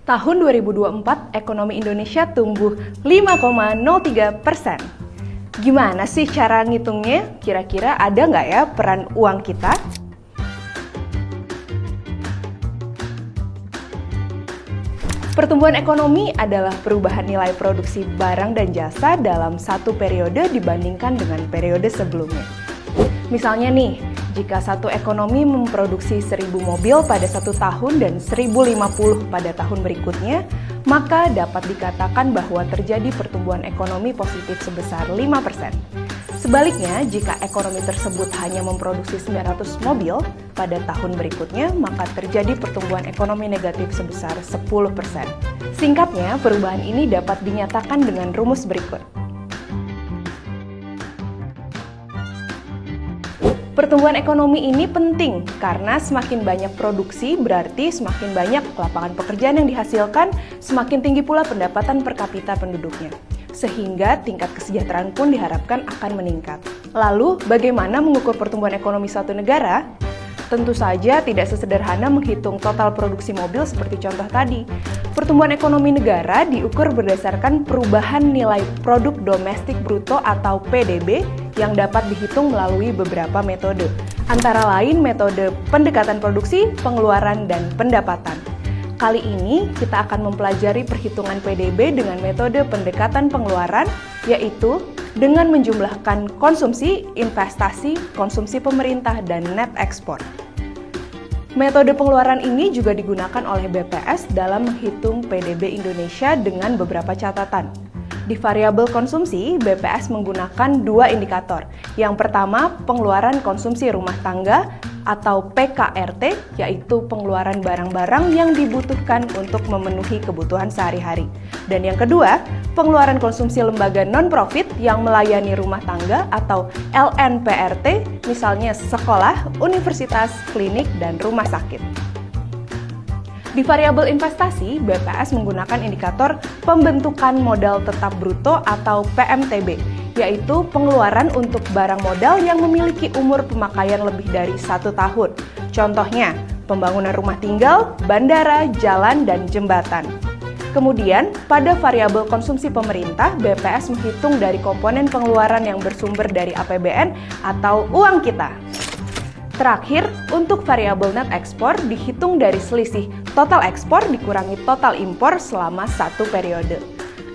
Tahun 2024, ekonomi Indonesia tumbuh 5,03%. Gimana sih cara ngitungnya? Kira-kira ada nggak ya peran uang kita? Pertumbuhan ekonomi adalah perubahan nilai produksi barang dan jasa dalam satu periode dibandingkan dengan periode sebelumnya. Misalnya nih, jika satu ekonomi memproduksi 1.000 mobil pada satu tahun dan 1.050 pada tahun berikutnya, maka dapat dikatakan bahwa terjadi pertumbuhan ekonomi positif sebesar 5%. Sebaliknya, jika ekonomi tersebut hanya memproduksi 900 mobil pada tahun berikutnya, maka terjadi pertumbuhan ekonomi negatif sebesar 10%. Singkatnya, perubahan ini dapat dinyatakan dengan rumus berikut. Pertumbuhan ekonomi ini penting karena semakin banyak produksi berarti semakin banyak lapangan pekerjaan yang dihasilkan, semakin tinggi pula pendapatan per kapita penduduknya. Sehingga tingkat kesejahteraan pun diharapkan akan meningkat. Lalu, bagaimana mengukur pertumbuhan ekonomi suatu negara? Tentu saja tidak sesederhana menghitung total produksi mobil seperti contoh tadi. Pertumbuhan ekonomi negara diukur berdasarkan perubahan nilai produk domestik bruto atau PDB yang dapat dihitung melalui beberapa metode, antara lain metode pendekatan produksi, pengeluaran, dan pendapatan. Kali ini kita akan mempelajari perhitungan PDB dengan metode pendekatan pengeluaran, yaitu dengan menjumlahkan konsumsi, investasi, konsumsi pemerintah, dan net ekspor. Metode pengeluaran ini juga digunakan oleh BPS dalam menghitung PDB Indonesia dengan beberapa catatan. Di variabel konsumsi, BPS menggunakan dua indikator. Yang pertama, pengeluaran konsumsi rumah tangga atau PKRT, yaitu pengeluaran barang-barang yang dibutuhkan untuk memenuhi kebutuhan sehari-hari. Dan yang kedua, pengeluaran konsumsi lembaga non-profit yang melayani rumah tangga atau LNPRT, misalnya sekolah, universitas, klinik, dan rumah sakit. Di variabel investasi, BPS menggunakan indikator pembentukan modal tetap bruto atau PMTB, yaitu pengeluaran untuk barang modal yang memiliki umur pemakaian lebih dari 1 tahun. Contohnya, pembangunan rumah tinggal, bandara, jalan, dan jembatan. Kemudian, pada variabel konsumsi pemerintah, BPS menghitung dari komponen pengeluaran yang bersumber dari APBN atau uang kita. Terakhir, untuk variabel net ekspor dihitung dari selisih total ekspor dikurangi total impor selama satu periode.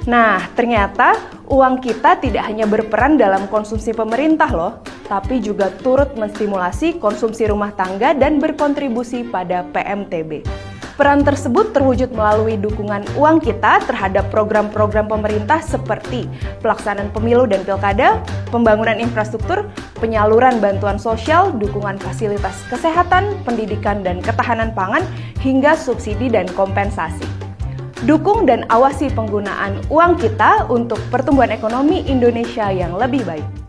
Nah, ternyata uang kita tidak hanya berperan dalam konsumsi pemerintah loh, tapi juga turut menstimulasi konsumsi rumah tangga dan berkontribusi pada PMTB. Peran tersebut terwujud melalui dukungan uang kita terhadap program-program pemerintah seperti pelaksanaan pemilu dan pilkada, pembangunan infrastruktur, penyaluran bantuan sosial, dukungan fasilitas kesehatan, pendidikan dan ketahanan pangan, hingga subsidi dan kompensasi. Dukung dan awasi penggunaan uang kita untuk pertumbuhan ekonomi Indonesia yang lebih baik.